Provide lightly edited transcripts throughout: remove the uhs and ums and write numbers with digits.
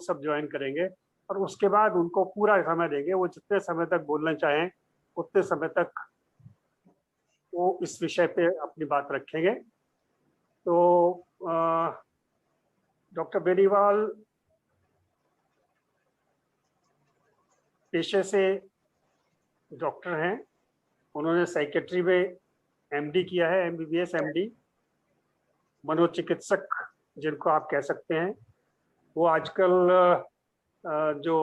सब ज्वाइन करेंगे और उसके बाद उनको पूरा समय देंगे। वो जितने समय तक बोलना चाहें उतने समय तक वो इस विषय पे अपनी बात रखेंगे। तो डॉक्टर बेनीवाल पेशे से डॉक्टर हैं। उन्होंने साइकेट्री में एमडी किया है, एमबीबीएस एमडी, मनोचिकित्सक जिनको आप कह सकते हैं। वो आजकल जो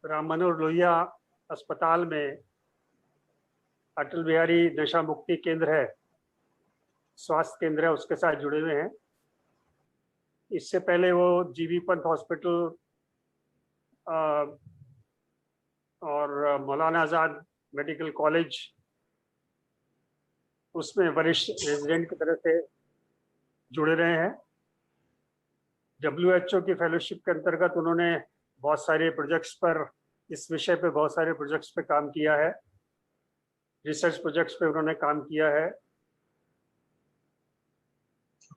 राम मनोहर लोहिया अस्पताल में अटल बिहारी नशा मुक्ति केंद्र है, स्वास्थ्य केंद्र है, उसके साथ जुड़े हुए हैं। इससे पहले वो जीबी पंत हॉस्पिटल और मौलाना आजाद मेडिकल कॉलेज उसमें वरिष्ठ रेजिडेंट की तरह से जुड़े रहे हैं। WHO की फेलोशिप के अंतर्गत उन्होंने बहुत सारे प्रोजेक्ट्स पर, इस विषय पे बहुत सारे प्रोजेक्ट्स पे काम किया है, रिसर्च प्रोजेक्ट्स पे उन्होंने काम किया है।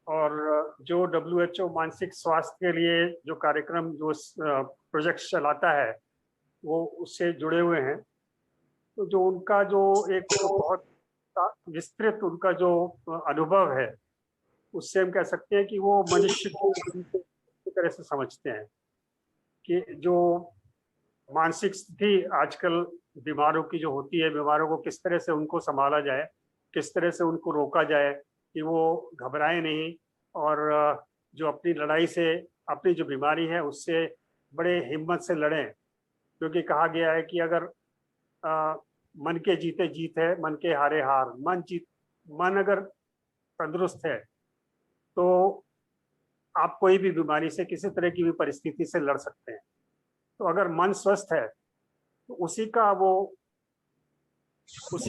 और जो WHO मानसिक स्वास्थ्य के लिए जो कार्यक्रम, जो प्रोजेक्ट्स चलाता है, वो उससे जुड़े हुए हैं। तो जो उनका जो एक बहुत विस्तृत उनका जो अनुभव है, उससे हम कह सकते हैं कि वो मनुष्य को की तरह से समझते हैं कि जो मानसिक स्थिति आजकल बीमारों की जो होती है, बीमारों को किस तरह से उनको संभाला जाए, किस तरह से उनको रोका जाए कि वो घबराए नहीं और जो अपनी लड़ाई से, अपनी जो बीमारी है उससे बड़े हिम्मत से लड़ें। क्योंकि कहा गया है कि अगर मन के जीते जीत है, मन के हारे हार। मन अगर तंदुरुस्त है तो आप कोई भी बीमारी से, किसी तरह की भी परिस्थिति से लड़ सकते हैं। तो अगर मन स्वस्थ है तो उसी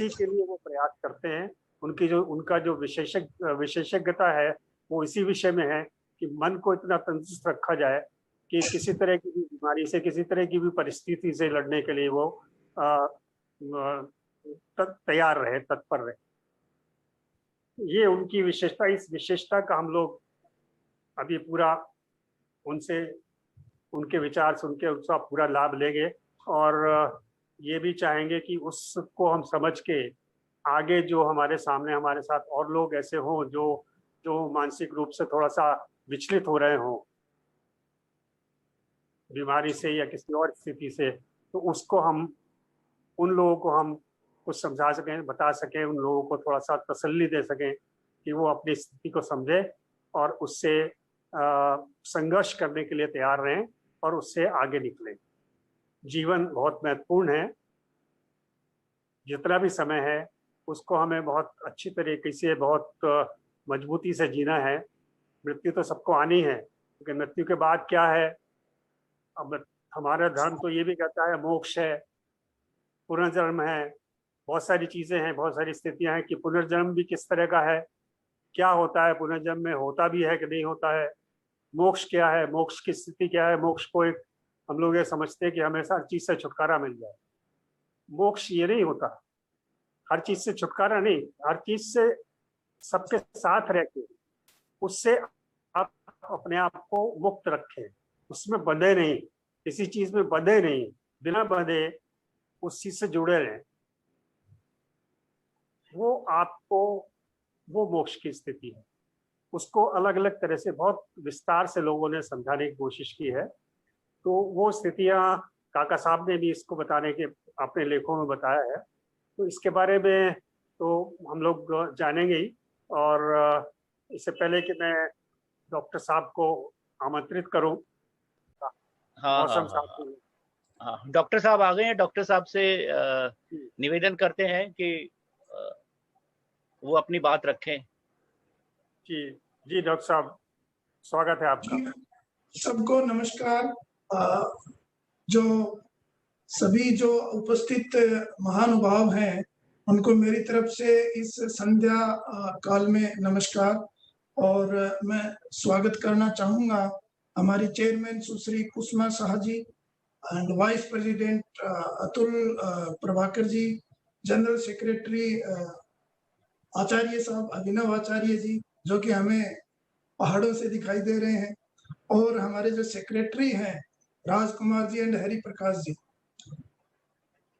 के लिए वो प्रयास करते हैं। उनका जो विशेषज्ञता है वो इसी विषय में है कि मन को इतना तंदुरुस्त रखा जाए कि किसी तरह की भी बीमारी से, किसी तरह की भी परिस्थिति से लड़ने के लिए वो तैयार रहे, तत्पर रहे। ये उनकी विशेषता, इस विशेषता का हम लोग अभी पूरा उनसे, उनके विचार से, उनके उसका पूरा लाभ लेंगे और ये भी चाहेंगे कि उसको हम समझ के आगे जो हमारे सामने, हमारे साथ और लोग ऐसे हों जो मानसिक रूप से थोड़ा सा विचलित हो रहे हों बीमारी से या किसी और स्थिति से, तो उसको हम, उन लोगों को हम कुछ समझा सकें, बता सकें, उन लोगों को थोड़ा सा तसल्ली दे सकें कि वो अपनी स्थिति को समझे और उससे संघर्ष करने के लिए तैयार रहें और उससे आगे निकलें। जीवन बहुत महत्वपूर्ण है। जितना भी समय है उसको हमें बहुत अच्छी तरीके से, बहुत मजबूती से जीना है। मृत्यु तो सबको आनी है, लेकिन मृत्यु के बाद क्या है? अब हमारा धर्म तो ये भी कहता है मोक्ष है, पुनर्जन्म है, बहुत सारी चीजें हैं, बहुत सारी स्थितियां हैं कि पुनर्जन्म भी किस तरह का है, क्या होता है पुनर्जन्म में, होता भी है कि नहीं होता है, मोक्ष क्या है, मोक्ष की स्थिति क्या है। मोक्ष को एक हम लोग ये समझते हैं कि हमेशा हर चीज से छुटकारा मिल जाए। मोक्ष ये नहीं होता, हर चीज से छुटकारा नहीं, हर चीज से सबके साथ रह के उससे आप अपने आप को मुक्त रखें, उसमें बंधे नहीं, किसी चीज में बंधे नहीं, बिना बंधे उस चीज से जुड़े रहें। वो आपको, वो मोक्ष की स्थिति है। उसको अलग अलग तरह से बहुत विस्तार से लोगों ने समझाने की कोशिश की है। तो वो स्थितियां काका साहब ने भी इसको बताने के अपने लेखों में बताया है। तो इसके बारे में तो हम लोग जानेंगे ही। और इससे पहले कि मैं डॉक्टर साहब को आमंत्रित करूं, हाँ हाँ मौसम हाँ साहब, हाँ, डॉक्टर साहब आ गए हैं। डॉक्टर साहब से निवेदन करते हैं कि वो अपनी बात रखें। जी जी डॉक्टर साहब, स्वागत है आपका। सबको नमस्कार। जो सभी जो उपस्थित महानुभाव हैं उनको मेरी तरफ से इस संध्या काल में नमस्कार। और मैं स्वागत करना चाहूंगा हमारी chairman Sushri Kusuma Shah ji and vice president Atul Prabhakar ji, general secretary Acharya साहब अभिनव आचार्य जी जो कि हमें पहाड़ों से दिखाई दे रहे हैं, और हमारे जो सेक्रेटरी हैं राजकुमार जी एंड हरि प्रकाश जी।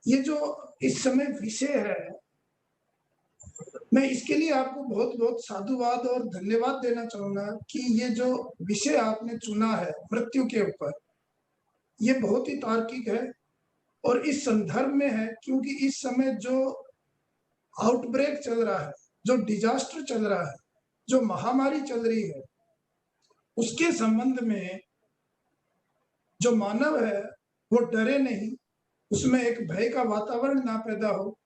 ये जो इस समय विषय है, मैं इसके लिए आपको बहुत बहुत साधुवाद और धन्यवाद देना चाहूंगा कि ये जो विषय आपने चुना है मृत्यु के ऊपर, ये बहुत ही तार्किक है और इस संदर्भ में है क्योंकि इस समय जो आउटब्रेक चल रहा है, जो डिजास्टर चल रहा है, जो महामारी चल रही है, उसके संबंध में जो मानव है वो डरे नहीं, उसमें एक भय का वातावरण ना पैदा हो,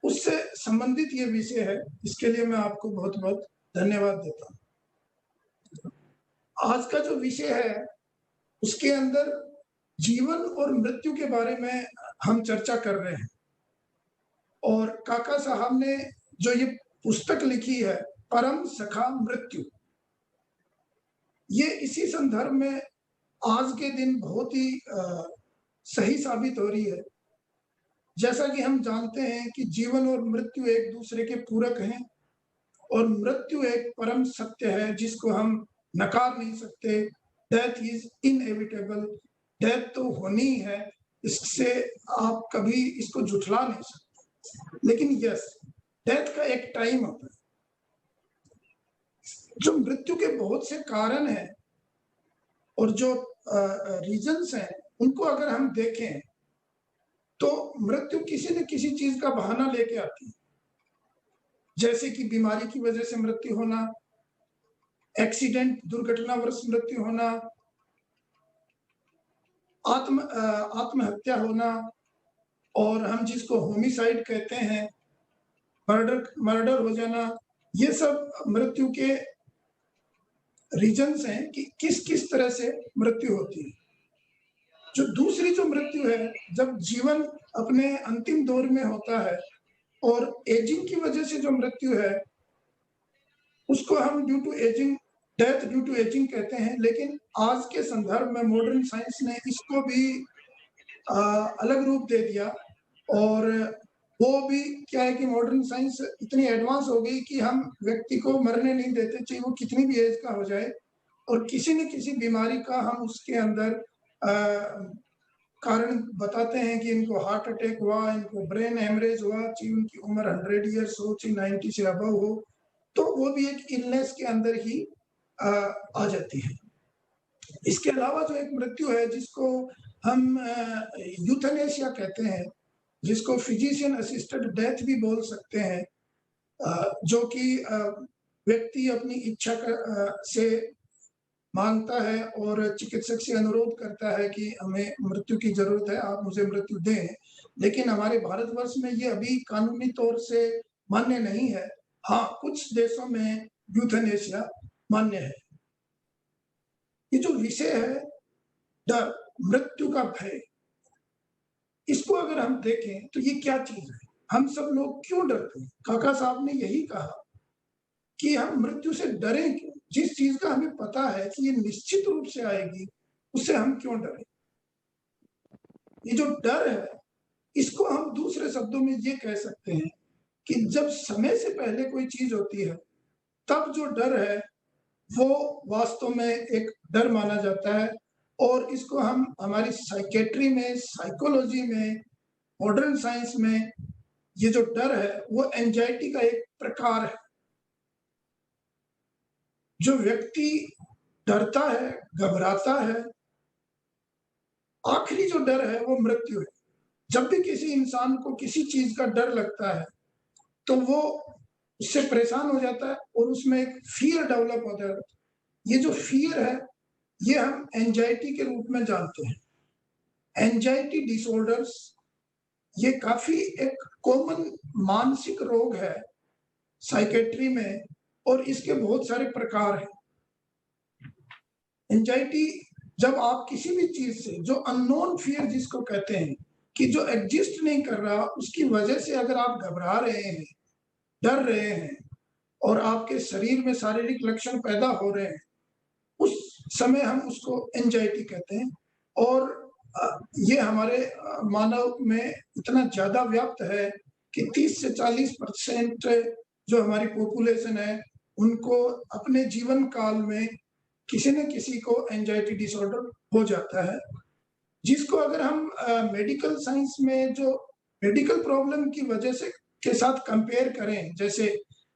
उससे संबंधित ये विषय है। इसके लिए मैं आपको बहुत बहुत धन्यवाद देता हूँ। आज का जो विषय है उसके अंदर जीवन और मृत्यु के बारे में हम चर्चा कर रहे हैं और काका साहब ने जो ये पुस्तक लिखी है परम सखा मृत्यु, ये इसी संदर्भ में आज के दिन बहुत ही सही साबित हो रही है। जैसा कि हम जानते हैं कि जीवन और मृत्यु एक दूसरे के पूरक हैं और मृत्यु एक परम सत्य है जिसको हम नकार नहीं सकते। डेथ इज इनएविटेबल, डेथ तो होनी है, इससे आप कभी इसको झुठला नहीं सकते। लेकिन यस, डेथ का एक टाइम होता है। जो मृत्यु के बहुत से कारण हैं और जो रीजंस हैं, उनको अगर हम देखें तो मृत्यु किसी न किसी चीज का बहाना लेके आती है, जैसे कि बीमारी की वजह से मृत्यु होना, एक्सीडेंट दुर्घटनावश मृत्यु होना, आत्महत्या होना, और हम जिसको होमिसाइड कहते हैं, मर्डर हो जाना, ये सब मृत्यु के रीजंस हैं कि किस किस तरह से मृत्यु होती है। जो दूसरी जो मृत्यु है, जब जीवन अपने अंतिम दौर में होता है और एजिंग की वजह से जो मृत्यु है उसको हम due to ageing, death due to ageing कहते हैं। लेकिन आज के संदर्भ में मॉडर्न साइंस ने इसको भी अलग रूप दे दिया और वो भी क्या है कि मॉडर्न साइंस इतनी एडवांस हो गई कि हम व्यक्ति को मरने नहीं देते, चाहे वो कितनी भी एज का हो जाए, और किसी न किसी बीमारी का हम उसके अंदर कारण बताते हैं कि इनको हार्ट अटैक हुआ, इनको ब्रेन हेमरेज हुआ, चाहे उनकी उम्र 100 ईयर्स हो, चाहे 90 से अबव हो, तो वो भी एक इलनेस के अंदर ही आ जाती है। इसके अलावा जो एक मृत्यु है जिसको हम यूथनेशिया कहते हैं, जिसको फिजिशियन असिस्टेड डेथ भी बोल सकते हैं, जो कि व्यक्ति अपनी इच्छा से मांगता है और चिकित्सक से अनुरोध करता है कि हमें मृत्यु की जरूरत है, आप मुझे मृत्यु दें। लेकिन हमारे भारतवर्ष में ये अभी कानूनी तौर से मान्य नहीं है। हाँ, कुछ देशों में यूथनेशिया मान्य है। ये जो विषय है डर, मृत्यु का भय, इसको अगर हम देखें तो ये क्या चीज है, हम सब लोग क्यों डरते हैं? काका साहब ने यही कहा कि हम मृत्यु से डरें क्यों? जिस चीज का हमें पता है कि ये निश्चित रूप से आएगी, उससे हम क्यों डरें? ये जो डर है, इसको हम दूसरे शब्दों में ये कह सकते हैं कि जब समय से पहले कोई चीज होती है, तब जो डर है वो वास्तव में एक डर माना जाता है। और इसको हम हमारी साइकेट्री में, साइकोलॉजी में, मॉडर्न साइंस में, ये जो डर है वो एंजाइटी का एक प्रकार है। जो व्यक्ति डरता है, घबराता है, आखिरी जो डर है वो मृत्यु है। जब भी किसी इंसान को किसी चीज का डर लगता है तो वो उससे परेशान हो जाता है और उसमें एक फियर डेवलप हो जाता है। ये जो फियर है ये हम एंजाइटी के रूप में जानते हैं। एंजाइटी डिसऑर्डर्स ये काफी एक कॉमन मानसिक रोग है साइकेट्री में, और इसके बहुत सारे प्रकार हैं। एंजाइटी, जब आप किसी भी चीज से, जो अननोन फियर जिसको कहते हैं, कि जो एग्जिस्ट नहीं कर रहा, उसकी वजह से अगर आप घबरा रहे हैं, डर रहे हैं और आपके शरीर में शारीरिक लक्षण पैदा हो रहे हैं, उस समय हम उसको एंजाइटी कहते हैं। और ये हमारे मानव में इतना ज्यादा व्याप्त है कि 30 से 40% जो हमारी पॉपुलेशन है, उनको अपने जीवन काल में किसी न किसी को एंजाइटी डिसऑर्डर हो जाता है, जिसको अगर हम मेडिकल साइंस में जो मेडिकल प्रॉब्लम की वजह से के साथ कंपेयर करें, जैसे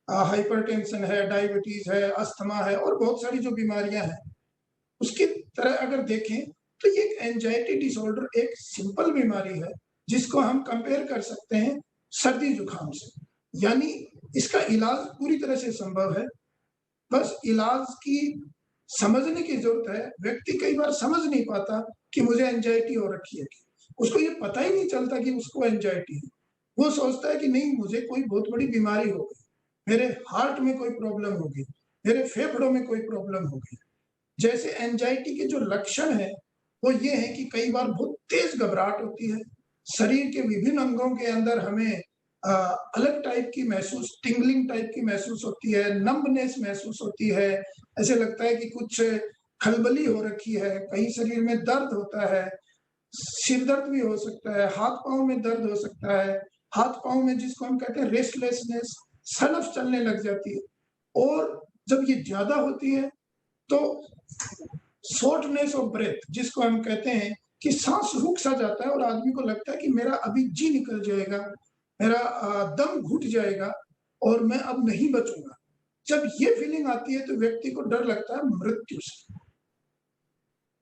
हाइपरटेंशन है, डायबिटीज है, अस्थमा है और बहुत सारी जो बीमारियां हैं, उसकी तरह अगर देखें तो ये एंजाइटी डिसऑर्डर एक सिंपल बीमारी है जिसको हम कंपेयर कर सकते हैं सर्दी जुकाम से। यानी इसका इलाज पूरी तरह से संभव है, बस इलाज की समझने की जरूरत है। व्यक्ति कई बार समझ नहीं पाता कि मुझे एंजाइटी हो रखी है, उसको ये पता ही नहीं चलता कि उसको एंजाइटी है। वो सोचता है कि नहीं, मुझे कोई बहुत बड़ी बीमारी हो गई, मेरे हार्ट में कोई प्रॉब्लम हो गई, मेरे फेफड़ों में कोई प्रॉब्लम हो गई। जैसे एंजाइटी के जो लक्षण है वो ये है कि कई बार बहुत तेज घबराहट होती है, शरीर के विभिन्न अंगों के अंदर हमें अलग टाइप की महसूस, टिंगलिंग टाइप की महसूस होती है, नंबनेस महसूस होती है, ऐसे लगता है कि कुछ खलबली हो रखी है, कहीं शरीर में दर्द होता है, सिर दर्द भी हो सकता है, हाथ पांव में दर्द हो सकता है, हाथ पांव में जिसको हम कहते हैं रेस्टलेसनेस, सनफ चलने लग जाती है। और जब ये ज्यादा होती है तो शॉर्टनेस ऑफ ब्रेथ, जिसको हम कहते हैं कि सांस रुक सा जाता है और आदमी को लगता है कि मेरा अभी जी निकल जाएगा, मेरा दम घुट जाएगा और मैं अब नहीं बचूंगा। जब ये फीलिंग आती है तो व्यक्ति को डर लगता है मृत्यु से।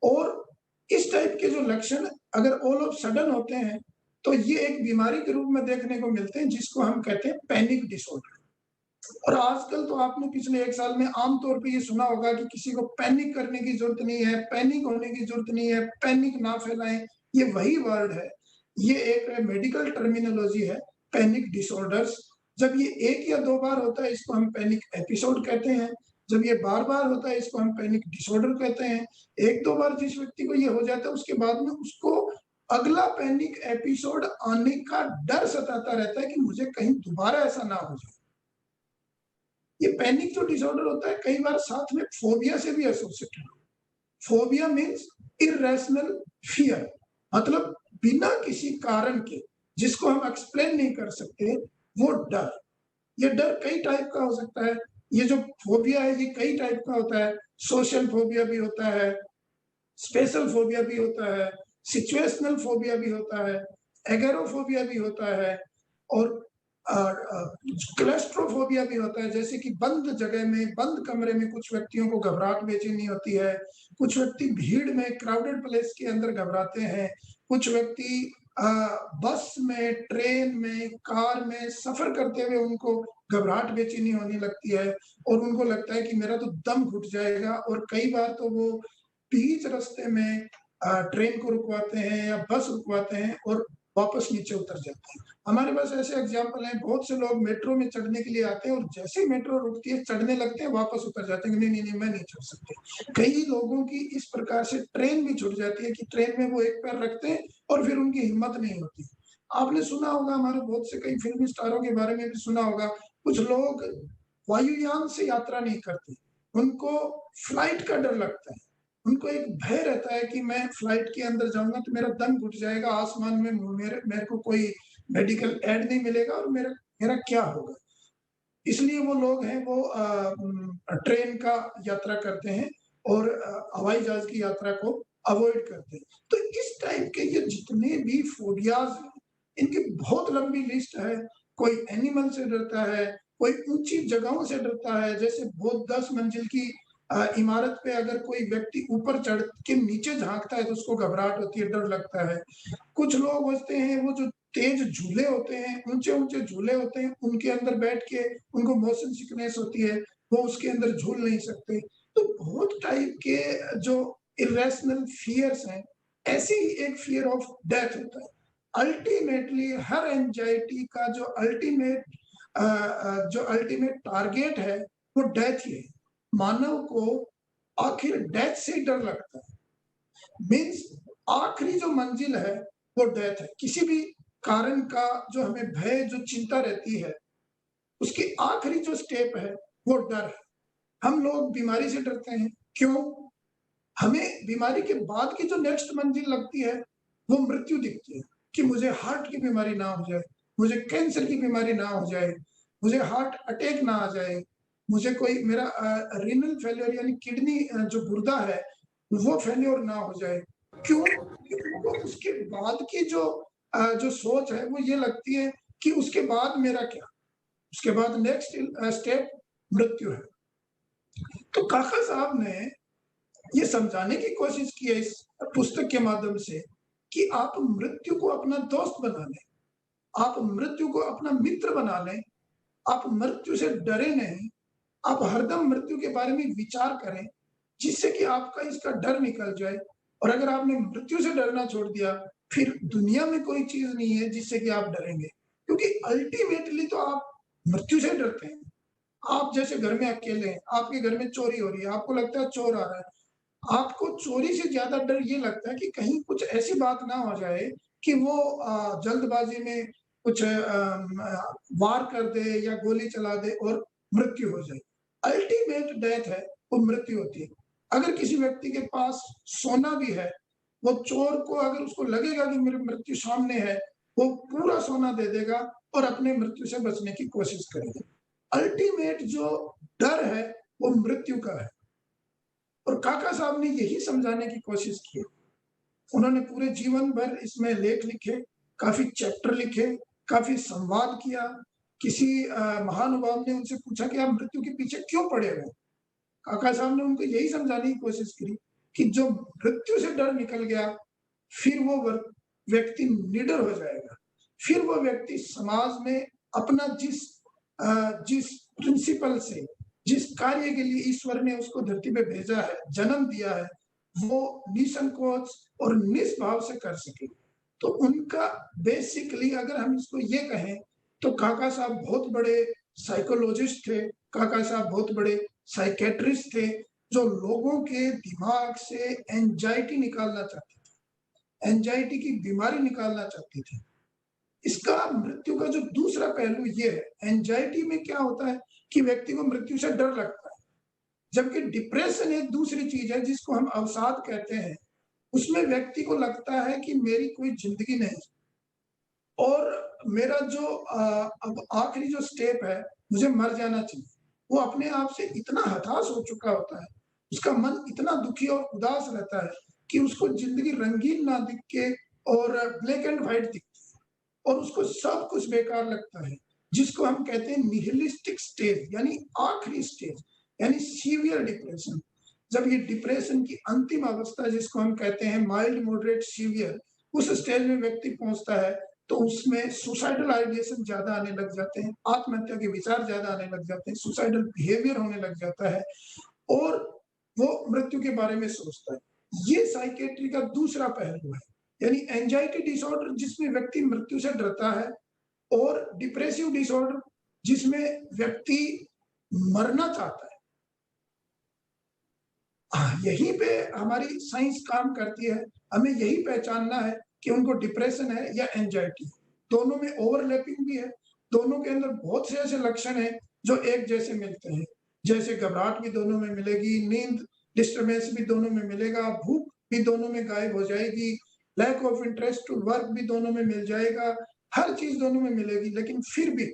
और इस टाइप के जो लक्षण अगर ऑल ऑफ सडन होते हैं तो ये एक बीमारी के रूप में देखने को मिलते हैं, जिसको हम कहते हैं पैनिक डिसऑर्डर। और आजकल तो आपने पिछले 1 साल में आमतौर पे ये सुना होगा कि किसी को पैनिक करने की जरूरत नहीं है, पैनिक होने की जरूरत नहीं है, पैनिक ना फैलाएं, ये वही वर्ड है। ये एक मेडिकल टर्मिनोलॉजी है, पैनिक डिसऑर्डर्स। जब ये 1 या 2 बार होता है इसको हम पैनिक एपिसोड कहते हैं, जब ये बार-बार होता है इसको हम पैनिक डिसऑर्डर कहते हैं। 1-2 बार जिस व्यक्ति को ये हो जाता है उसके बाद में उसको अगला पैनिक एपिसोड आने का डर सताता रहता है कि मुझे कहीं दोबारा ऐसा ना हो जाए। ये पैनिक जो डिसऑर्डर होता है कई बार साथ में फोबिया से भी एसोसिएटेड है। फोबिया मीन्स इरेशनल फियर, मतलब बिना किसी कारण के, जिसको हम एक्सप्लेन नहीं कर सकते, वो डर। ये डर कई टाइप का हो सकता है। ये जो फोबिया है ये कई टाइप का होता है। सोशल फोबिया भी होता है, स्पेशल फोबिया भी होता है, सिचुएशनल फोबिया भी होता है, एगेरोफोबिया भी होता है और क्लस्ट्रोफोबिया भी होता है। जैसे कि बंद जगह में, बंद कमरे में कुछ व्यक्तियों को घबराहट बेचैनी होती है, कुछ व्यक्ति भीड़ में, क्राउडेड प्लेस के अंदर घबराते हैं, कुछ व्यक्ति बस में, ट्रेन में, कार में सफर करते हुए उनको घबराहट बेचैनी होने लगती है और उनको लगता है कि मेरा तो दम घुट जाएगा। और कई बार तो वो बीच रास्ते में ट्रेन को रुकवाते हैं या बस रुकवाते हैं और वापस नीचे उतर जाते हैं। हमारे पास ऐसे एग्जाम्पल हैं, बहुत से लोग मेट्रो में चढ़ने के लिए आते हैं और जैसे ही मेट्रो रुकती है चढ़ने लगते हैं, वापस उतर जाते हैं, नहीं नहीं नहीं मैं नहीं चढ़ सकते। कई लोगों की इस प्रकार से ट्रेन भी छूट जाती है कि ट्रेन में वो एक पैर रखते हैं और फिर उनकी हिम्मत नहीं होती। आपने सुना होगा, हमारे बहुत से कई फिल्मी स्टारों के बारे में भी सुना होगा, कुछ लोग वायुयान से यात्रा नहीं करते, उनको फ्लाइट का डर लगता है। उनको एक भय रहता है कि मैं फ्लाइट के अंदर जाऊंगा तो मेरा दम घुट जाएगा, आसमान में मेरे को कोई मेडिकल एड नहीं मिलेगा और मेरा क्या होगा। इसलिए वो लोग हैं वो ट्रेन का यात्रा करते हैं और हवाई जहाज की यात्रा को अवॉइड करते हैं। तो इस टाइप के ये जितने भी फोबियाज हैं, इनकी बहुत लंबी लिस्ट है। कोई एनिमल से डरता है, कोई ऊंची जगहों से डरता है, जैसे बहुत 10 मंजिल की इमारत पे अगर कोई व्यक्ति ऊपर चढ़ के नीचे झांकता है तो उसको घबराहट होती है, डर लगता है। कुछ लोग होते हैं वो जो तेज झूले होते हैं, ऊंचे-ऊंचे झूले होते हैं, उनके अंदर बैठ के उनको मोशन सिकनेस होती है, वो उसके अंदर झूल नहीं सकते। तो बहुत टाइप के जो इरेशनल फियर्स हैं, ऐसे ही एक फियर ऑफ डेथ होता है। अल्टीमेटली हर एंजाइटी का जो अल्टीमेट टारगेट है वो डेथ ही है। मानव को आखिर डेथ से डर लगता है। मीन्स आखिरी जो मंजिल है वो डेथ है। किसी भी कारण का जो हमें भय, जो चिंता रहती है, उसकी आखिरी जो स्टेप है वो डर है। हम लोग बीमारी से डरते हैं, क्यों? हमें बीमारी के बाद की जो नेक्स्ट मंजिल लगती है वो मृत्यु दिखती है कि मुझे हार्ट की बीमारी ना हो जाए, मुझे कैंसर की बीमारी ना हो जाए, मुझे हार्ट अटैक ना आ जाए, मुझे कोई मेरा रीनल फेलियर यानी किडनी जो गुर्दा है वो फेलियर ना हो जाए। क्यों? क्योंकि उनको उसके बाद की जो सोच है वो ये लगती है कि उसके बाद मेरा क्या? उसके बाद नेक्स्ट स्टेप मृत्यु है। तो काका साहब ने ये समझाने की कोशिश की है इस पुस्तक के माध्यम से कि आप मृत्यु को अपना दोस्त बना लें, आप मृत्यु को अपना मित्र बना लें, आप मृत्यु से डरे नहीं, आप हरदम मृत्यु के बारे में विचार करें, जिससे कि आपका इसका डर निकल जाए। और अगर आपने मृत्यु से डरना छोड़ दिया, फिर दुनिया में कोई चीज नहीं है जिससे कि आप डरेंगे, क्योंकि अल्टीमेटली तो आप मृत्यु से डरते हैं। आप जैसे घर में अकेले हैं, आपके घर में चोरी हो रही है, आपको लगता है चोर आ रहा है, आपको चोरी से ज्यादा डर ये लगता है कि कहीं कुछ ऐसी बात ना हो जाए कि वो जल्दबाजी में कुछ वार कर दे या गोली चला दे और मृत्यु हो जाए। अल्टीमेट डेथ है वो मृत्यु होती है। अगर किसी व्यक्ति के पास सोना भी है, वो चोर को अगर उसको लगेगा कि मेरी मृत्यु सामने है, वो पूरा सोना दे देगा और अपने मृत्यु से बचने की कोशिश करेगा। अल्टीमेट जो डर है वो मृत्यु का है। और काका साहब ने यही समझाने की कोशिश की। उन्होंने पूरे जीवन भर इसमें लेख लिखे, काफी चैप्टर लिखे, काफी संवाद किया। किसी महानुभाव ने उनसे पूछा कि आप मृत्यु के पीछे क्यों पड़े हुए? काका साहब ने उनको यही समझाने की कोशिश की कि जो मृत्यु से डर निकल गया, फिर वो व्यक्ति निडर हो जाएगा। फिर वो व्यक्ति समाज में अपना जिस प्रिंसिपल से, जिस कार्य के लिए ईश्वर ने उसको धरती पे भेजा है, जन्म दिया है, वो निसंकोच और निष्भाव से कर सके। तो उनका बेसिकली अगर हम इसको ये कहें तो काका साहब बहुत बड़े साइकोलॉजिस्ट थे, काका साहब बहुत बड़े साइकेट्रिस्ट थे, जो लोगों के दिमाग से एंजाइटी निकालना चाहते थे, एंजाइटी की बीमारी निकालना चाहते थे। इसका मृत्यु का जो दूसरा पहलू ये है, एंजाइटी में क्या होता है कि व्यक्ति को मृत्यु से डर लगता है, जबकि डिप्रेशन एक दूसरी चीज है जिसको हम अवसाद कहते हैं। उसमें व्यक्ति को लगता है कि मेरी कोई जिंदगी नहीं और मेरा जो अब आखिरी जो स्टेप है, मुझे मर जाना चाहिए। वो अपने आप से इतना हताश हो चुका होता है, उसका मन इतना दुखी और उदास रहता है कि उसको जिंदगी रंगीन ना दिख के और ब्लैक एंड व्हाइट दिखती है और उसको सब कुछ बेकार लगता है, जिसको हम कहते हैं निहिलिस्टिक स्टेज, यानी आखिरी स्टेज, यानी सीवियर डिप्रेशन। जब ये डिप्रेशन की अंतिम अवस्था जिसको हम कहते हैं माइल्ड मॉडरेट सीवियर, उस स्टेज में व्यक्ति पहुंचता है तो उसमें सुसाइडल आइडिएशन ज्यादा आने लग जाते हैं, आत्महत्या के विचार ज्यादा आने लग जाते हैं, सुसाइडल बिहेवियर होने लग जाता है और वो मृत्यु के बारे में सोचता है। ये साइकेट्री का दूसरा पहलू है, यानी एंजाइटी डिसऑर्डर जिसमें व्यक्ति मृत्यु से डरता है और डिप्रेसिव डिसऑर्डर जिसमें व्यक्ति मरना चाहता है। यहीं पे हमारी साइंस काम करती है, हमें यही पहचानना है कि उनको डिप्रेशन है या एंजाइटी। दोनों में ओवरलैपिंग भी है, दोनों के अंदर बहुत से ऐसे लक्षण हैं जो एक जैसे मिलते हैं, जैसे घबराहट भी दोनों में मिलेगी, नींद डिस्टर्बेंस भी दोनों में मिलेगा, भूख भी दोनों में गायब हो जाएगी, lack of interest to work भी दोनों में मिल जाएगा, हर चीज दोनों में मिलेगी, लेकिन फिर भी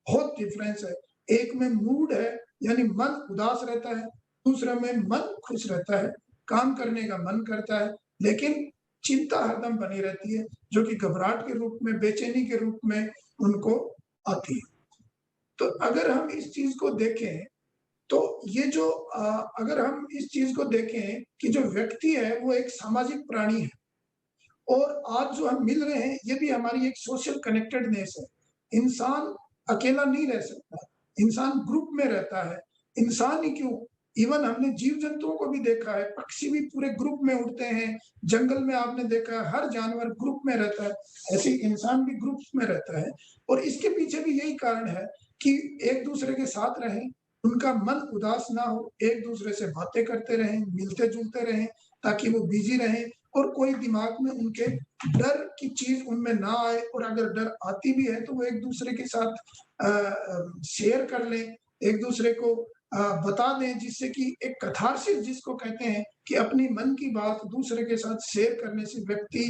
बहुत डिफरेंस है। एक में मूड है यानी मन उदास रहता है, दूसरा में मन खुश रहता है, काम करने का मन करता है, लेकिन चिंता हरदम बनी रहती है जो कि घबराहट के रूप में, बेचैनी के रूप में उनको आती है। तो अगर हम इस चीज को देखें तो ये जो अगर हम इस चीज को देखें कि जो व्यक्ति है वो एक सामाजिक प्राणी है और आज जो हम मिल रहे हैं ये भी हमारी एक सोशल कनेक्टेडनेस है। इंसान अकेला नहीं रह सकता, इंसान ग्रुप में रहता है। इंसान ही क्यों, इवन हमने जीव जंतुओं को भी देखा है, पक्षी भी पूरे ग्रुप में उड़ते हैं, जंगल में आपने देखा है हर जानवर ग्रुप में रहता है, ऐसे इंसान भी ग्रुप्स में रहता है। और इसके पीछे भी यही कारण है कि एक दूसरे के साथ रहें, उनका मन उदास ना हो, एक दूसरे से बातें करते रहें, मिलते जुलते रहें, ताकि वो बिजी रहें और कोई दिमाग में उनके डर की चीज उनमें ना आए, और अगर डर आती भी है तो वो एक दूसरे के साथ शेयर कर लें, एक दूसरे को बता दें, जिससे कि एक कथारसिस जिसको कहते हैं कि अपनी मन की बात दूसरे के साथ शेयर करने से व्यक्ति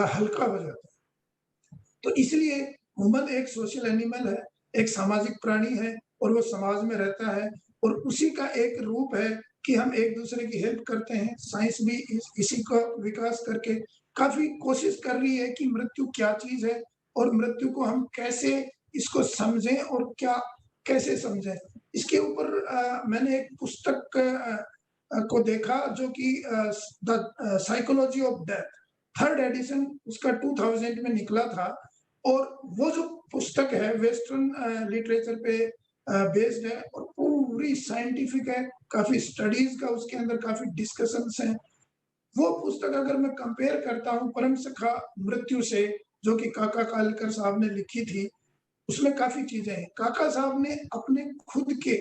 हल्का हो जाता है। तो इसलिए ह्यूमन एक सोशल एनिमल है, एक सामाजिक प्राणी है और वो समाज में रहता है, और उसी का एक रूप है कि हम एक दूसरे की हेल्प करते हैं। साइंस भी इसी का विकास करके काफी कोशिश कर रही है कि मृत्यु क्या चीज है और मृत्यु को हम कैसे इसको समझें और क्या कैसे समझें। इसके ऊपर मैंने एक पुस्तक को देखा जो कि the psychology of death, 3rd edition उसका 2000 में निकला था, और वो जो पुस्तक है वेस्टर्न लिटरेचर पे बेस्ड है और पूरी साइंटिफिक है, काफी स्टडीज का उसके अंदर काफी डिस्कशंस हैं। वो पुस्तक अगर मैं कंपेयर करता हूँ परम सखा मृत्यु से, जो कि काका कालेलकर साहब ने लिखी थी, उसमें काफी चीजें हैं। काका साहब ने अपने खुद के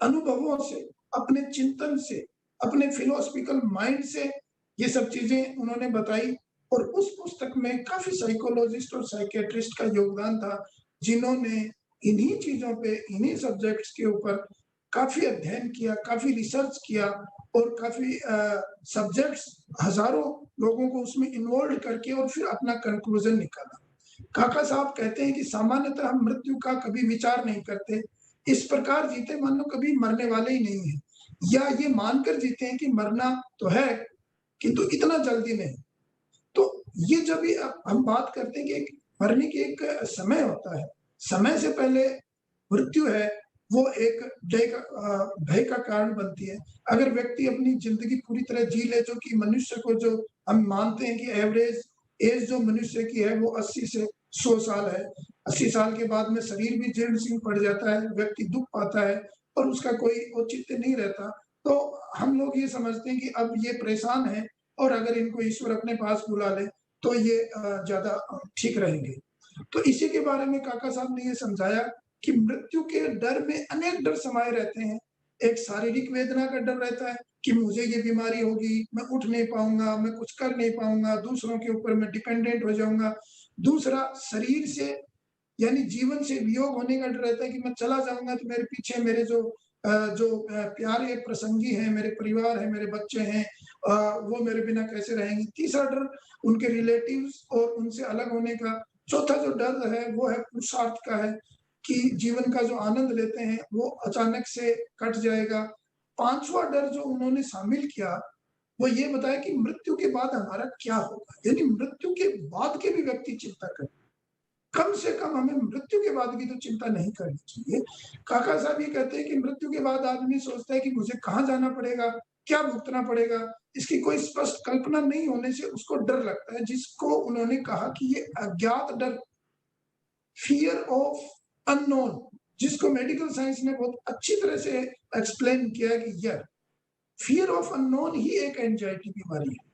अनुभवों से, अपने चिंतन से, अपने फिलोसफिकल माइंड से ये सब चीजें उन्होंने बताई, और उस पुस्तक में काफी साइकोलॉजिस्ट और साइकियाट्रिस्ट का योगदान था, जिन्होंने इन्हीं चीजों पे, इन्हीं सब्जेक्ट्स के ऊपर काफी अध्ययन किया, काफी रिसर्च किया, और काफी सब्जेक्ट्स, हजारों लोगों को उसमें इन्वॉल्व करके और फिर अपना कंक्लूजन निकाला। काका साहब कहते हैं कि सामान्यतः हम मृत्यु का कभी विचार नहीं करते, इस प्रकार जीते मानो कभी मरने वाले ही नहीं है, या ये मानकर जीते हैं कि मरना तो है किंतु इतना जल्दी नहीं। तो ये जब भी हम बात करते हैं कि एक मरने की एक समय होता है, समय से पहले मृत्यु है, वो एक भय का कारण बनती है। अगर व्यक्ति अपनी जिंदगी पूरी तरह जी ले, जो कि मनुष्य को, जो हम मानते हैं कि एवरेज एज जो मनुष्य की है वो 80 से 100 साल है, 80 साल के बाद में शरीर भी जीर्ण शीर्ण पड़ जाता है, व्यक्ति दुख पाता है और उसका कोई औचित्य नहीं रहता। तो हम लोग ये समझते हैं कि अब ये परेशान है और अगर इनको ईश्वर अपने पास बुला ले तो ये ज्यादा ठीक रहेंगे। तो इसी के बारे में काका साहब ने ये समझाया कि मृत्यु के डर में अनेक डर समाये रहते हैं। एक शारीरिक वेदना का डर रहता है कि मुझे ये बीमारी होगी, मैं उठ नहीं पाऊंगा, मैं कुछ कर नहीं पाऊंगा, दूसरों के ऊपर मैं डिपेंडेंट हो जाऊंगा। दूसरा, शरीर से यानी जीवन से वियोग होने का डर रहता है कि मैं चला जाऊंगा तो मेरे पीछे मेरे जो प्यारे प्रसंगी हैं, मेरे परिवार है, मेरे बच्चे हैं, वो मेरे बिना कैसे रहेंगे। तीसरा डर उनके रिलेटिव्स और उनसे अलग होने का। चौथा जो डर है वो है पुरुषार्थ का है कि जीवन का जो आनंद लेते हैं वो अचानक से कट जाएगा। पांचवा डर जो उन्होंने शामिल किया वो ये बताया कि मृत्यु के बाद हमारा क्या होगा, यानी मृत्यु के बाद के भी व्यक्ति चिंता करें। कम से कम हमें मृत्यु के बाद की तो चिंता नहीं करनी चाहिए। काका साहब ये कहते हैं कि मृत्यु के बाद आदमी सोचता है कि मुझे कहाँ जाना पड़ेगा, क्या भुगतना पड़ेगा, इसकी कोई स्पष्ट कल्पना नहीं होने से उसको डर लगता है, जिसको उन्होंने कहा कि ये अज्ञात डर, फियर ऑफ अननोन, जिसको मेडिकल साइंस ने बहुत अच्छी तरह से एक्सप्लेन किया कि यार फियर ऑफ अननोन ही एक एंजाइटी बीमारी है।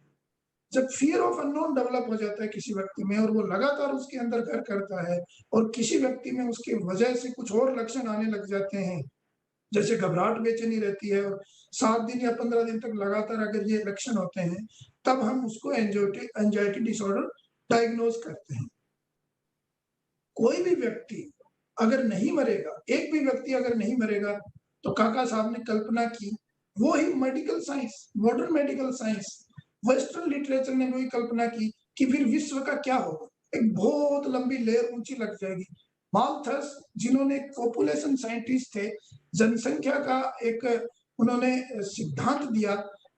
जब फियर ऑफ अननोन डेवलप हो जाता है किसी व्यक्ति में और वो लगातार उसके अंदर घर करता है और किसी व्यक्ति में उसके वजह से कुछ और लक्षण आने लग जाते हैं, जैसे घबराहट, बेचैनी रहती है और 7 दिन या 15 दिन तक लगातार अगर ये लक्षण होते हैं, तब हम उसको एंजाइटी डिसऑर्डर डायग्नोज करते हैं। कोई भी व्यक्ति अगर नहीं मरेगा, एक भी व्यक्ति अगर नहीं मरेगा, तो काका साहब ने कल्पना की, वो ही medical science, modern medical science, western literature ने वही कल्पना की कि फिर विश्व का क्या होगा, एक बहुत लंबी लेयर ऊंची लग जाएगी। माल्थस, जिन्होंने एक पॉपुलेशन साइंटिस्ट थे, जनसंख्या का एक उन्होंने सिद्धांत दिया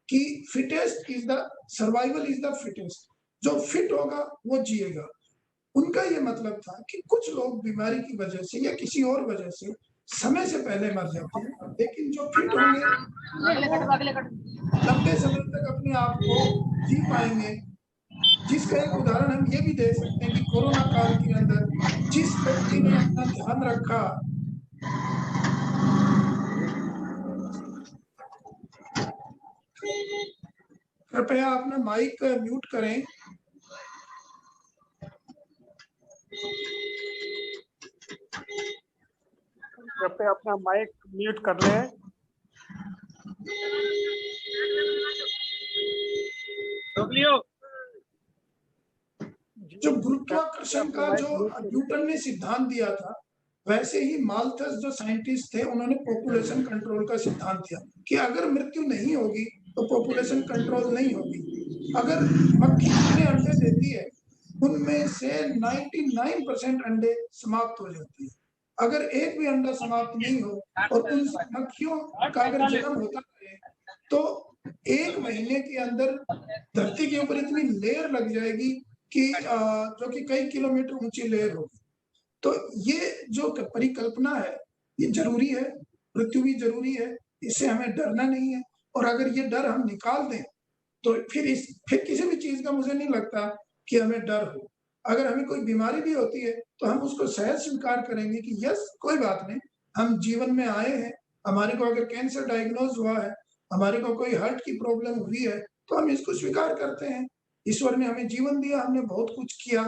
कि fittest is the survival is the fittest, जो फिट होगा वो जिएगा। उनका ये मतलब था कि कुछ लोग बीमारी की वजह से या किसी और वजह से समय से पहले मर जाते हैं, लेकिन जो फिट होंगे लंबे समय तक अपने आप को जी पाएंगे। जिसका एक उदाहरण हम ये भी दे सकते हैं कि कोरोना काल के अंदर जिस व्यक्ति ने अपना ध्यान रखा, कृपया अपना माइक म्यूट करें। कृपया अपना माइक म्यूट कर लें। जो गुरुत्वाकर्षण का जो न्यूटन ने सिद्धांत दिया था, वैसे ही माल्थस जो साइंटिस्ट थे उन्होंने पॉपुलेशन कंट्रोल का सिद्धांत दिया कि अगर मृत्यु नहीं होगी तो पॉपुलेशन कंट्रोल नहीं होगी। अगर मक्खी जितने अंडे देती है उनमें से 99% अंडे समाप्त हो जाते हैं। अगर एक भी अंडा समाप्त नहीं हो और उन मक्खियों का अगर जन्म होता है तो 1 महीने के अंदर धरती के ऊपर इतनी लेयर लग जाएगी कि जो कि कई किलोमीटर ऊंची लेयर होगी। तो ये जो परिकल्पना है ये जरूरी है, मृत्यु भी जरूरी है, इससे हमें डरना नहीं है। और अगर ये डर हम निकाल दें तो फिर किसी भी चीज का मुझे नहीं लगता कि हमें डर हो। अगर हमें कोई बीमारी भी होती है तो हम उसको सहज स्वीकार करेंगे कि यस कोई बात नहीं, हम जीवन में आए हैं, हमारे को अगर कैंसर डायग्नोज हुआ है, हमारे को कोई हार्ट की प्रॉब्लम हुई है, तो हम इसको स्वीकार करते हैं। ईश्वर ने हमें जीवन दिया, हमने बहुत कुछ किया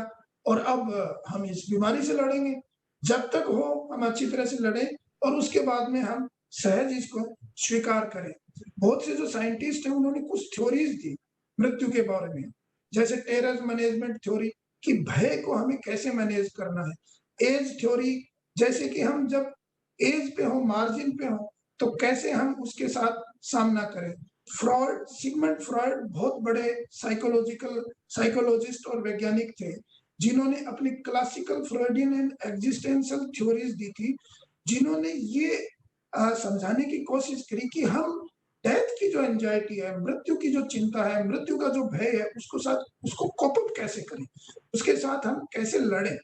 और अब हम इस बीमारी से लड़ेंगे। जब तक हो हम अच्छी तरह से लड़ें और उसके बाद में हम सहज इसको स्वीकार करें। बहुत से जो साइंटिस्ट हैं उन्होंने कुछ थ्योरीज दी मृत्यु के बारे में, जैसे टेरर मैनेजमेंट थ्योरी कि भय को हमें कैसे मैनेज करना है, एज थ्योरी जैसे कि हम जब एज पे हो, मार्जिन पे हो, तो कैसे हम उसके साथ सामना करें। फ्रॉड, सिगमंड फ्रॉड बहुत बड़े साइकोलॉजिस्ट और वैज्ञानिक थे जिन्होंने अपनी क्लासिकल फ्रॉडियन एंड एग्जिस्टेंशियल थ्योरीज दी थी, जिन्होंने ये समझाने की कोशिश करी कि हम डेथ की जो एंजाइटी है, मृत्यु की जो चिंता है, मृत्यु का जो भय है, उसको कोप अप कैसे करें, उसके साथ हम कैसे लड़ें।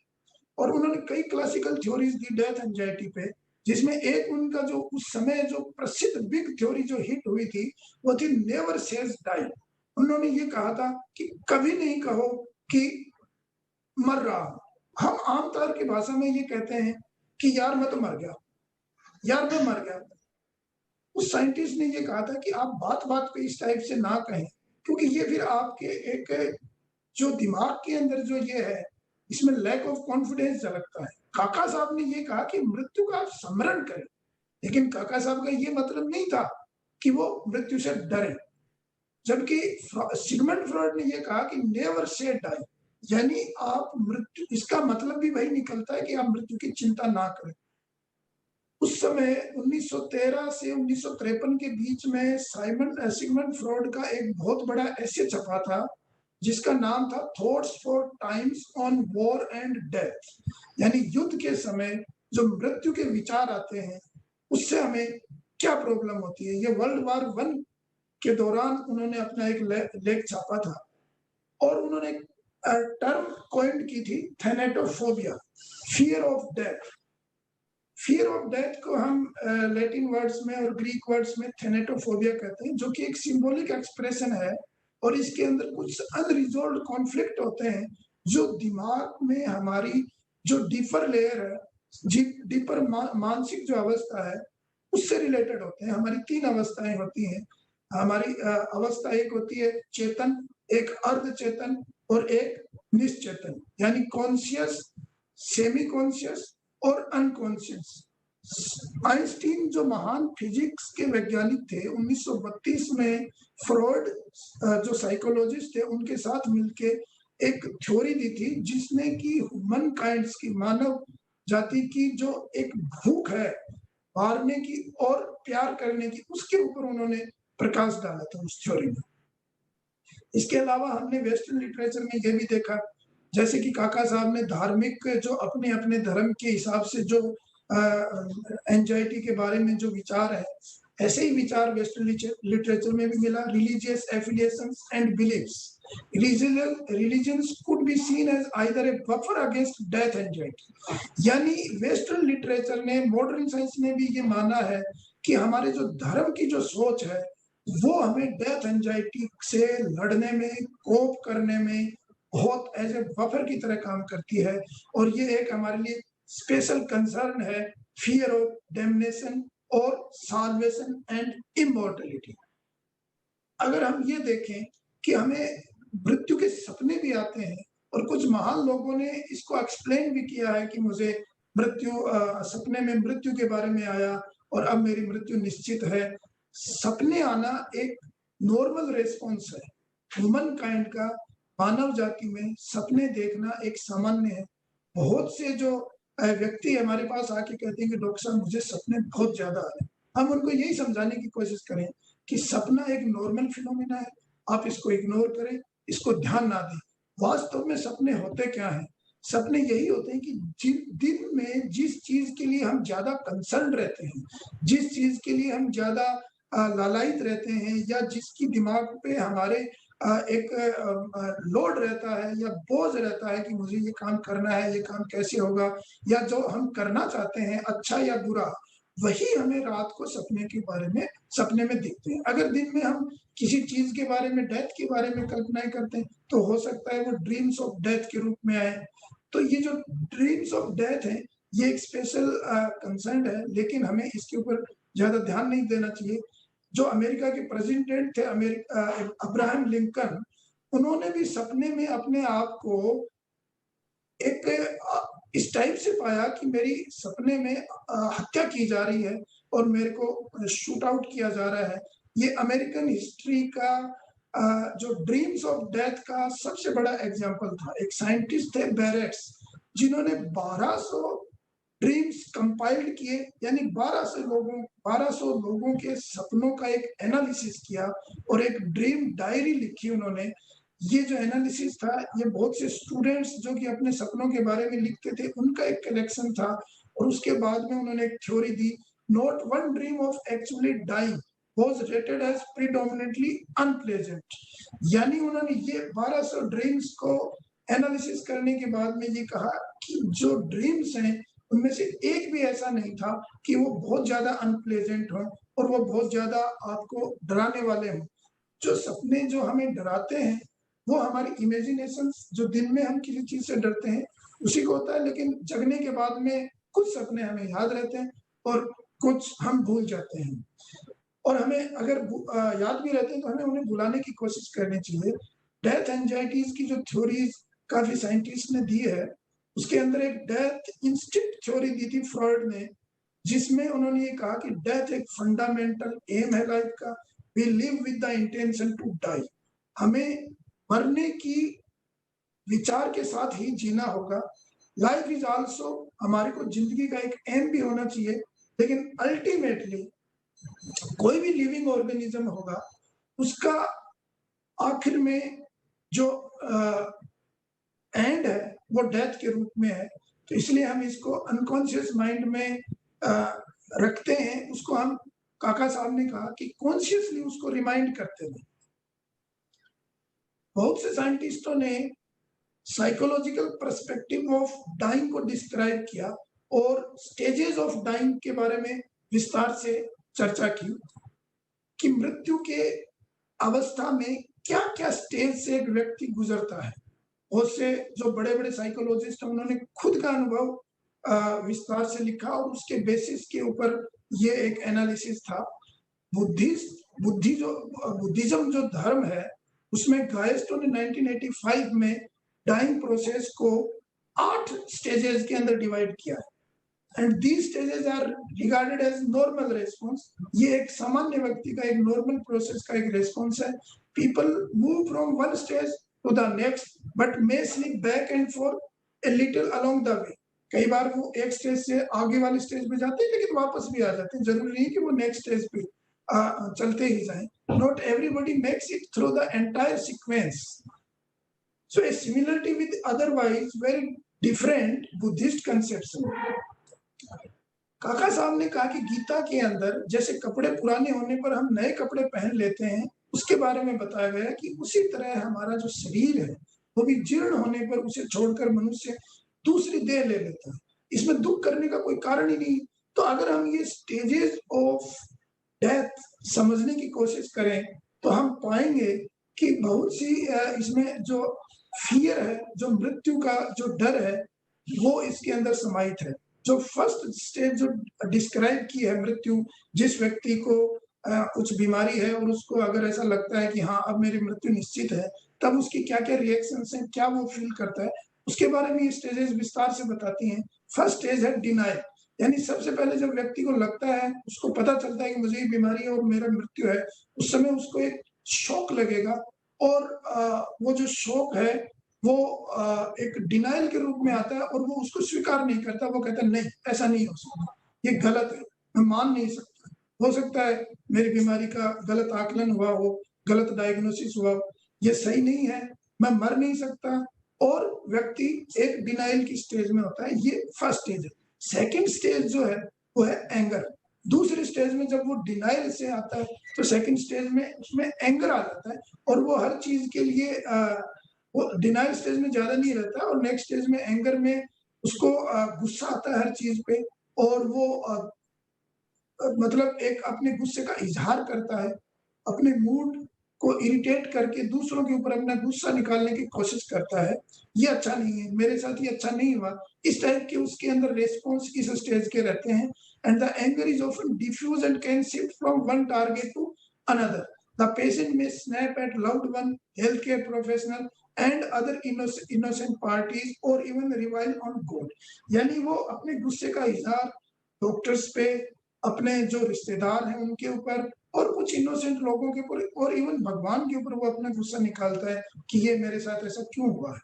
और उन्होंने कई क्लासिकल थ्योरीज दी डेथ एंजाइटी पे, जिसमें एक उनका जो उस समय जो प्रसिद्ध बिग थ्योरी जो हिट हुई थी वो थी नेवर सेज डाई। उन्होंने ये कहा था कि कभी नहीं कहो कि मर रहा हूं। हम आमतौर की भाषा में ये कहते हैं कि यार मैं तो मर गया, यार मैं मर गया। उस साइंटिस्ट ने ये कहा था कि आप बात बात पे इस टाइप से ना कहें, क्योंकि ये फिर आपके एक जो दिमाग के अंदर जो ये है इसमें लैक ऑफ कॉन्फिडेंस झलकता है। काका साहब ने ये कहा कि मृत्यु का आप स्मरण करें, लेकिन काका साहब का ये मतलब नहीं था कि वो मृत्यु से डरे। जबकि सिगमंड फ्रॉइड ने ये कहा कि नेवर से डाई, यानी आप मृत्यु, इसका मतलब भी वही निकलता है कि आप मृत्यु की चिंता ना करें। उस समय 1913 से 1953 के बीच में सिगमंड फ्रॉइड का एक बहुत बड़ा एसे छपा था जिसका नाम था thoughts for times on war and death, यानी युद्ध के समय जो मृत्यु के विचार आते हैं उससे हमें क्या प्रॉब्लम होती है। ये वर्ल्ड वार 1 के दौरान उन्होंने अपना एक लेख छापा था और उन्होंने टर्म कॉइंड की थी thanatophobia, fear of death. Fear of death को हम लैटिन वर्ड्स में और ग्रीक वर्ड्स में थैनेटोफोबिया कहते हैं, जो कि एक सिंबॉलिक एक्सप्रेशन है और इसके अंदर कुछ अनरिजॉल्व्ड कॉन्फ्लिक्ट होते हैं जो दिमाग में हमारी जो डीपर लेयर है, डीपर मानसिक जो अवस्था है उससे रिलेटेड होते हैं। हमारी 3 अवस्थाएं होती हैं। हमारी अवस्था एक होती है चेतन, एक अर्ध चेतन और एक निश्चेतन, यानी कॉन्शियस, सेमी कॉन्शियस और अनकॉन्शियस। आइंस्टीन जो महान फिजिक्स के वैज्ञानिक थे, 1932 में फ्रॉइड जो साइकोलॉजिस्ट थे उनके साथ मिलके एक थ्योरी दी थी जिसने कि ह्यूमन काइंड्स की, मानव जाति की जो एक भूख है मारने की और प्यार करने की, उसके ऊपर उन्होंने प्रकाश डाला था उस थ्योरी में। इसके अलावा हमने वेस्टर्न लिटरेचर में यह भी देखा, जैसे कि काका साहब ने धार्मिक जो अपने अपने धर्म के हिसाब से जो एंजाइटी के बारे में जो विचार है, ऐसे ही विचार वेस्टर्न लिटरेचर में भी मिला। Religious affiliations and beliefs, religions could be seen as either a buffer against death anxiety, यानी वेस्टर्न लिटरेचर ने, मॉडर्न साइंस ने भी ये माना है कि हमारे जो धर्म की जो सोच है वो हमें डेथ एंजाइटी से लड़ने में, कोप करने में बहुत एज ए बफर की तरह काम करती है। और ये एक हमारे लिए स्पेशल कंसर्न है फियर ऑफ डैम्नेशन और साल्वेशन एंड इमॉर्टलिटी। अगर हम ये देखें कि हमें मृत्यु के सपने भी आते हैं और कुछ महान लोगों ने इसको एक्सप्लेन भी किया है कि मुझे सपने में मृत्यु के बारे में आया और अब मेरी मृत्यु निश्चित है। सपने आना एक नॉर्मल रेस्पॉन्स है ह्यूमन काइंड का, मानव जाति में सपने देखना एक सामान्य है। बहुत से जो व्यक्ति हमारे पास आके कहते हैं कि डॉक्टर साहब मुझे सपने बहुत ज्यादा आ रहे हैं, हम उनको यही समझाने की कोशिश करें कि सपना एक नॉर्मल फिनोमिना है, आप इसको इग्नोर करें, इसको ध्यान ना दें। वास्तव में सपने होते क्या हैं? सपने यही होते हैं कि दिन में जिस चीज के लिए हम ज्यादा कंसर्न रहते हैं, जिस चीज के लिए हम ज्यादा लालायित रहते हैं, या जिसकी दिमाग पे हमारे एक लोड रहता है या बोझ रहता है कि मुझे ये काम करना है, ये काम कैसे होगा, या जो हम करना चाहते हैं अच्छा या बुरा, वही हमें रात को सपने में दिखते हैं। अगर दिन में हम किसी चीज के बारे में, डेथ के बारे में कल्पनाएं करते हैं, तो हो सकता है वो ड्रीम्स ऑफ डेथ के रूप में आए। तो ये जो ड्रीम्स ऑफ डेथ है, ये एक स्पेशल कंसर्न है, लेकिन हमें इसके ऊपर ज्यादा ध्यान नहीं देना चाहिए। जो अमेरिका के प्रेसिडेंट थे अब्राहम लिंकन, उन्होंने भी सपने में अपने आप को एक इस टाइप से पाया कि मेरी सपने में हत्या की जा रही है और मेरे को शूट आउट किया जा रहा है। ये अमेरिकन हिस्ट्री का जो ड्रीम्स ऑफ डेथ का सबसे बड़ा एग्जाम्पल था। एक साइंटिस्ट थे बैरेट्स, जिन्होंने 1200 ड्रीम्स कंपाइल्ड किए, यानी 1200 लोगों के सपनों का एक एनालिसिस किया और एक ड्रीम डायरी लिखी उन्होंने। ये जो एनालिसिस था, ये बहुत से स्टूडेंट्स जो कि अपने सपनों के बारे में लिखते थे, उनका एक कलेक्शन था। और उसके बाद में उन्होंने एक थ्योरी दी, not one dream of actually dying was rated as predominantly unpleasant। यानी उन्होंने ये 1200 ड्रीम्स को एनालिसिस करने के बाद में ये कहा कि जो ड्रीम्स हैं उनमें से एक भी ऐसा नहीं था कि वो बहुत ज्यादा अनप्लेजेंट हो और वो बहुत ज्यादा आपको डराने वाले हों। जो सपने जो हमें डराते हैं वो हमारी इमेजिनेशन, जो दिन में हम किसी चीज से डरते हैं उसी को होता है, लेकिन जगने के बाद में कुछ सपने हमें याद रहते हैं और कुछ हम भूल जाते हैं। और हमें अगर याद भी रहते हैं तो हमें उन्हें भुलाने की कोशिश करनी चाहिए। डेथ एंजाइटीज की जो थ्योरीज काफी साइंटिस्ट ने दी है, उसके अंदर एक डेथ इंस्टिंक्ट थ्योरी दी थी फ्रॉइड ने, जिसमें उन्होंने ये कहा कि डेथ एक फंडामेंटल एम है लाइफ का। We live with the intention to die. हमें मरने की विचार के साथ ही जीना होगा। लाइफ इज आल्सो, हमारे को जिंदगी का एक एम भी होना चाहिए, लेकिन अल्टीमेटली कोई भी लिविंग ऑर्गेनिज्म होगा, उसका आखिर में जो एंड है वो डेथ के रूप में है। तो इसलिए हम इसको अनकॉन्शियस माइंड में रखते हैं। उसको हम, काका साहब ने कहा कि कॉन्शियसली उसको रिमाइंड करते हैं। बहुत से साइंटिस्टों ने साइकोलॉजिकल पर्सपेक्टिव ऑफ डाइंग को डिस्क्राइब किया और स्टेजेस ऑफ डाइंग के बारे में विस्तार से चर्चा की कि मृत्यु के अवस्था में क्या क्या स्टेज से एक व्यक्ति गुजरता है। बहुत से जो बड़े बड़े साइकोलॉजिस्ट हैं, उन्होंने खुद का अनुभव विस्तार से लिखा और उसके बेसिस के ऊपर ये एक एनालिसिस था। बुद्धिज्म जो धर्म है, उसमें गायस्टो ने 1985 में डाइंग प्रोसेस को 8 स्टेजेस के अंदर डिवाइड किया है। And these stages are regarded as normal response। ये एक सामान्य व्यक्ति का एक नॉर्मल प्रोसेस का एक रेस्पॉन्स है। People move from one stage to the next, but may slip back and forth a little along the way। कई बार वो एक स्टेज से आगे वाले स्टेज में जाते हैं, लेकिन वापस भी आ जाते हैं। जरूरी नहीं कि वो नेक्स्ट स्टेज पे चलते ही जाएं। Not everybody makes it through the entire sequence। So a similarity with otherwise very different Buddhist conception। काका साहब ने कहा कि गीता के अंदर जैसे कपड़े पुराने होने पर हम नए कपड़े पहन लेते हैं, उसके बारे में बताया गया कि उसी तरह हमारा जो शरीर है वो भी जीर्ण होने पर उसे छोड़कर मनुष्य दूसरी देह ले लेता है। इसमें दुख करने का कोई कारण ही नहीं। तो अगर हम ये स्टेजेस ऑफ डेथ समझने की कोशिश करें तो हम पाएंगे कि बहुत सी इसमें जो फियर है, जो मृत्यु का जो डर है, वो इसके अंदर समाहित है। जो फर्स्ट स्टेज जो डिस्क्राइब की है मृत्यु, जिस व्यक्ति को कुछ बीमारी है और उसको अगर ऐसा लगता है कि हाँ अब मेरी मृत्यु निश्चित है, तब उसकी क्या क्या रिएक्शंस हैं, क्या वो फील करता है, उसके बारे में ये स्टेजेस विस्तार से बताती हैं। फर्स्ट स्टेज है डिनायल, यानी सबसे पहले जब व्यक्ति को लगता है, उसको पता चलता है कि मुझे ये बीमारी है और मेरा मृत्यु है, उस समय उसको एक शॉक लगेगा और वो जो शॉक है वो एक डिनायल के रूप में आता है और वो उसको स्वीकार नहीं करता। वो कहता है नहीं, ऐसा नहीं हो सकता, ये गलत है, मैं मान नहीं सकता। हो सकता है मेरी बीमारी का गलत आकलन हुआ हो, गलत डायग्नोसिस हुआ हो, ये सही नहीं है, मैं मर नहीं सकता, और व्यक्ति एक डिनाइल की स्टेज में होता है। ये फर्स्ट स्टेज है। सेकंड स्टेज जो है वो है एंगर। दूसरे स्टेज में जब वो डिनाइल से आता है तो सेकंड स्टेज में उसमें एंगर आ जाता है और वो हर चीज के लिए वो डिनाइल स्टेज में ज्यादा नहीं रहता और नेक्स्ट स्टेज में एंगर में उसको गुस्सा आता है हर चीज पे और वो मतलब एक अपने गुस्से का इजहार करता है, अपने मूड को इरिटेट करके दूसरों के ऊपर अपना गुस्सा निकालने की कोशिश करता है। ये अच्छा नहीं है, मेरे साथ ये अच्छा नहीं हुआ। इस टाइप के उसके अंदर रिस्पॉन्स इस स्टेज के रहते हैं। And the anger is often diffuse and can shift from one target to another. The patient may snap at loved one, health care professional and other innocent parties or even revile on God. यानी वो अपने गुस्से का इजहार doctors पे, अपने जो रिश्तेदार हैं उनके ऊपर और कुछ इनोसेंट लोगों के ऊपर और इवन भगवान के ऊपर वो अपना गुस्सा निकालता है कि ये मेरे साथ ऐसा क्यों हुआ है।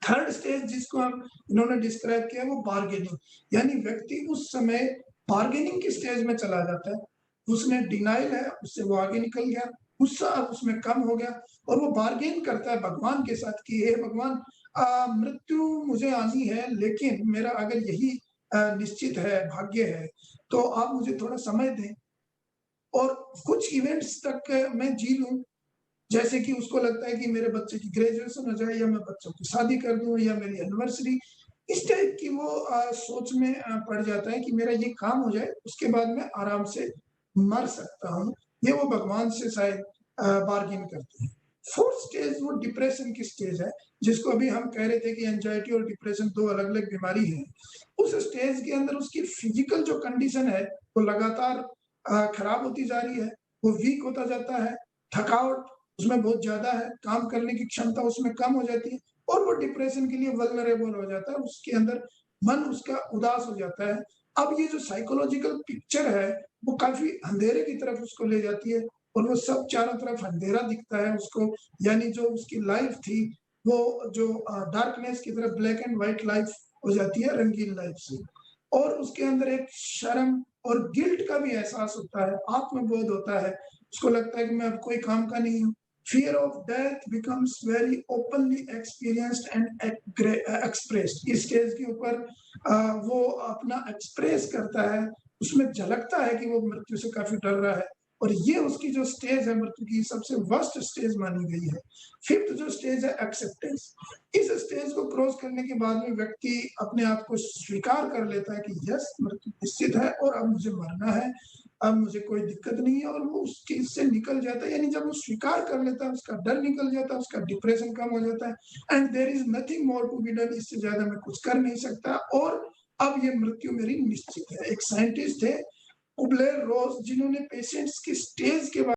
थर्ड स्टेज जिसको हम इन्होंने डिस्क्राइब किया वो बार्गेनिंग, यानी व्यक्ति उस समय बार्गेनिंग की स्टेज में चला जाता है। उसने डिनाइल है, उससे वो आगे निकल गया, गुस्सा अब उसमें कम हो गया और वो बार्गेन करता है भगवान के साथ कि हे भगवान, मृत्यु मुझे आनी है लेकिन मेरा अगर यही निश्चित है, भाग्य है, तो आप मुझे थोड़ा समय दें और कुछ इवेंट्स तक मैं जी लूं। जैसे कि उसको लगता है कि मेरे बच्चे की ग्रेजुएशन हो जाए या मैं बच्चों की शादी कर दूं या मेरी एनिवर्सरी, इस टाइप की वो सोच में पड़ जाता है कि मेरा ये काम हो जाए, उसके बाद मैं आराम से मर सकता हूँ। ये वो भगवान से शायद बार्गेन करते हैं। फोर्थ स्टेज वो डिप्रेशन की स्टेज है, जिसको अभी हम कह रहे थे कि एंजाइटी और डिप्रेशन दो अलग-अलग बीमारी है। उस स्टेज के अंदर उसकी फिजिकल जो कंडीशन है वो लगातार खराब होती जा रही है, वो वीक होता जाता है, थकावट उसमें बहुत ज्यादा है, काम करने की क्षमता उसमें कम हो जाती है और वो डिप्रेशन के लिए वल्नरेबल हो जाता है। उसके अंदर मन उसका उदास हो जाता है। अब ये जो साइकोलॉजिकल पिक्चर है वो काफी अंधेरे की तरफ उसको ले जाती है और वो सब चारों तरफ अंधेरा दिखता है उसको, यानी जो उसकी लाइफ थी वो जो डार्कनेस की तरफ ब्लैक एंड व्हाइट लाइफ हो जाती है रंगीन लाइफ से। और उसके अंदर एक शर्म और गिल्ट का भी एहसास होता है, आत्मबोध होता है। उसको लगता है कि मैं अब कोई काम का नहीं हूँ। Fear of death becomes very openly experienced and expressed। इस स्टेज के ऊपर वो अपना एक्सप्रेस करता है, उसमें झलकता है कि वो मृत्यु से काफी डर रहा है और ये उसकी जो स्टेज है मृत्यु की सबसे वर्स्ट स्टेज मानी गई है। फिफ्थ जो स्टेज है एक्सेप्टेंस। इस स्टेज को क्रॉस करने के बाद में व्यक्ति अपने आप को स्वीकार कर लेता है कि यस, मृत्यु निश्चित है और अब मुझे मरना है, अब मुझे कोई दिक्कत नहीं है और वो उस चीज से निकल जाता है। यानी जब वो स्वीकार कर लेता है उसका डर निकल जाता है, उसका डिप्रेशन कम हो जाता है and there is nothing more to be done. इससे ज्यादा मैं कुछ कर नहीं सकता और अब ये मृत्यु मेरी निश्चित है। एक साइंटिस्ट है कुबलर रोस, जिन्होंने पेशेंट्स की स्टेज के